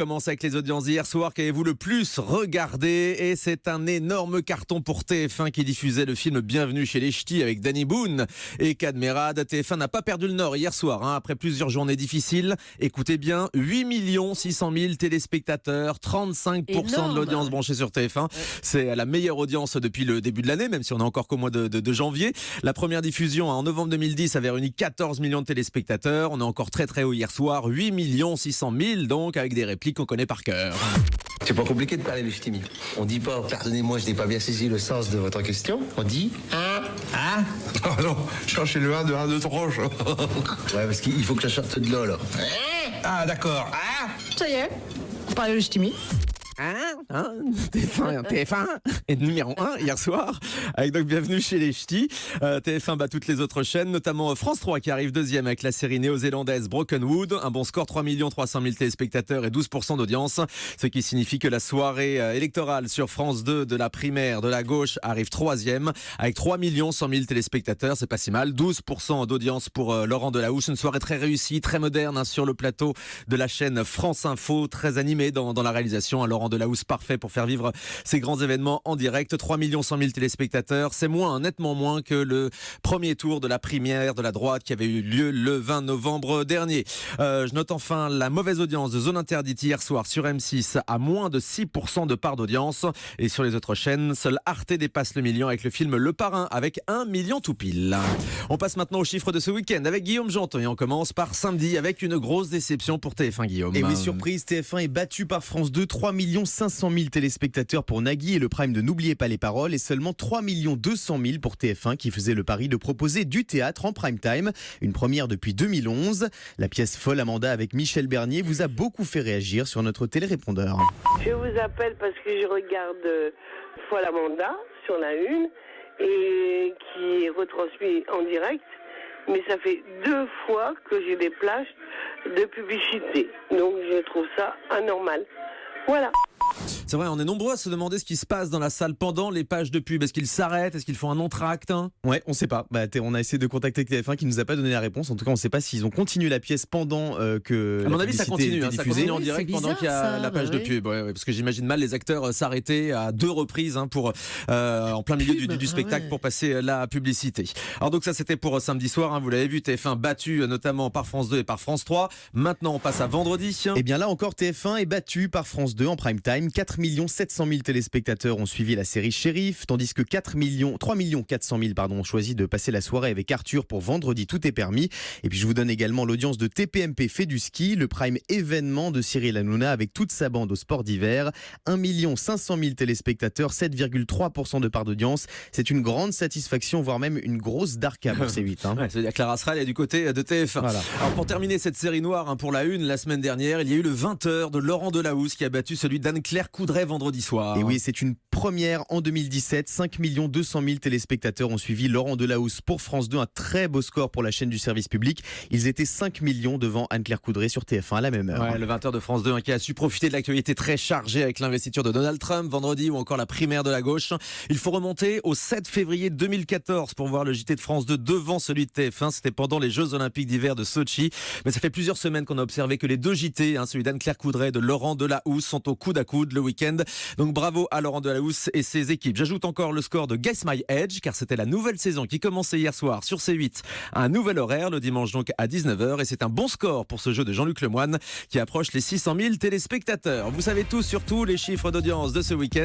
Commence avec les audiences d'hier soir. Qu'avez-vous le plus regardé? Et c'est un énorme carton pour TF1 qui diffusait le film Bienvenue chez les Ch'tis avec Danny Boone et Cadmerade. TF1 n'a pas perdu le nord hier soir, après plusieurs journées difficiles. Écoutez bien, 8 600 000 téléspectateurs, 35% de l'audience branchée sur TF1. C'est la meilleure audience depuis le début de l'année, même si on est encore qu'au mois de janvier. La première diffusion en novembre 2010 avait réuni 14 millions de téléspectateurs. On est encore très très haut hier soir, 8 600 000 donc, avec des répliques qu'on connaît par cœur. C'est pas compliqué de parler le ch'timi. On dit pas, pardonnez-moi, je n'ai pas bien saisi le sens de votre question. On dit ah. Oh non, cherchez le 1 de 1 de tronche. Ouais, parce qu'il faut que je sorte de là. Ah, d'accord. Ça y est, on parlait le ch'timi. TF1 est numéro 1 hier soir avec donc Bienvenue chez les Ch'tis. TF1 bat toutes les autres chaînes, notamment France 3 qui arrive deuxième avec la série néo-zélandaise Broken Wood. Un bon score, 3 300 000 téléspectateurs et 12% d'audience, ce qui signifie que la soirée électorale sur France 2 de la primaire de la gauche arrive troisième avec 3 100 000 téléspectateurs. C'est pas si mal, 12% d'audience pour Laurent Delahousse. Une soirée très réussie, très moderne sur le plateau de la chaîne France Info, très animée dans la réalisation. Laurent Delahousse parfait pour faire vivre ces grands événements en direct. 3 100 000 téléspectateurs, c'est nettement moins que le premier tour de la primaire de la droite qui avait eu lieu le 20 novembre dernier. Je note enfin la mauvaise audience de Zone Interdite hier soir sur M6 à moins de 6% de part d'audience. Et sur les autres chaînes, seul Arte dépasse le million avec le film Le Parrain avec 1 million tout pile. On passe maintenant aux chiffres de ce week-end avec Guillaume Janton et on commence par samedi avec une grosse déception pour TF1, Guillaume. Et oui, surprise, TF1 est battu par France 2, 3 500 000 téléspectateurs pour Nagui et le prime de N'oubliez pas les paroles et seulement 3 200 000 pour TF1 qui faisait le pari de proposer du théâtre en prime time, une première depuis 2011. La pièce Folle Amanda avec Michel Bernier vous a beaucoup fait réagir sur notre télérépondeur. Je vous appelle parce que je regarde Folle Amanda sur la une et qui est retransmis en direct, mais ça fait 2 fois que j'ai des plages de publicité, donc je trouve ça anormal. Voilà. C'est vrai, on est nombreux à se demander ce qui se passe dans la salle pendant les pages de pub. Est-ce qu'ils s'arrêtent? Est-ce qu'ils font un entracte? Ouais, on sait pas. On a essayé de contacter TF1 qui nous a pas donné la réponse. En tout cas, on sait pas s'ils ont continué la pièce pendant que. À mon avis, ça continue. Ça continue en Oui, direct c'est pendant qu'il y a la page de pub. Ouais, parce que j'imagine mal les acteurs s'arrêter à 2 reprises pour en plein milieu du spectacle pour passer la publicité. Alors donc ça, c'était pour samedi soir. Vous l'avez vu, TF1 battu notamment par France 2 et par France 3. Maintenant, on passe à vendredi. Et bien là encore, TF1 est battu par France 2 en prime time. 4 700 000 téléspectateurs ont suivi la série Shérif, tandis que 3 400 000 ont choisi de passer la soirée avec Arthur pour Vendredi tout est permis. Et puis je vous donne également l'audience de TPMP fait du ski, le prime événement de Cyril Hanouna avec toute sa bande au sport d'hiver. 1 500 000 téléspectateurs, 7,3% de part d'audience. C'est une grande satisfaction, voire même une grosse darka pour C8. Ouais, c'est-à-dire que Clara Sral est du côté de TF1. Voilà. Alors pour terminer cette série noire pour la une, la semaine dernière, il y a eu le 20h de Laurent Delahousse qui a battu celui d'Anne-Claire Coudray vendredi soir. Et oui, c'est une première en 2017. 5 200 000 téléspectateurs ont suivi Laurent Delahousse pour France 2. Un très beau score pour la chaîne du service public. Ils étaient 5 millions devant Anne-Claire Coudray sur TF1 à la même heure. Ouais, le 20h de France 2 qui a su profiter de l'actualité très chargée avec l'investiture de Donald Trump vendredi ou encore la primaire de la gauche. Il faut remonter au 7 février 2014 pour voir le JT de France 2 devant celui de TF1. C'était pendant les Jeux Olympiques d'hiver de Sochi. Mais ça fait plusieurs semaines qu'on a observé que les 2 JT, celui d'Anne-Claire Coudray et de Laurent Delahousse, sont au coude à coude le week-end. Donc bravo à Laurent Delahousse et ses équipes. J'ajoute encore le score de Guess My Age car c'était la nouvelle saison qui commençait hier soir sur C8 à un nouvel horaire le dimanche donc à 19h et c'est un bon score pour ce jeu de Jean-Luc Lemoyne qui approche les 600 000 téléspectateurs. Vous savez tout sur tous les chiffres d'audience de ce week-end.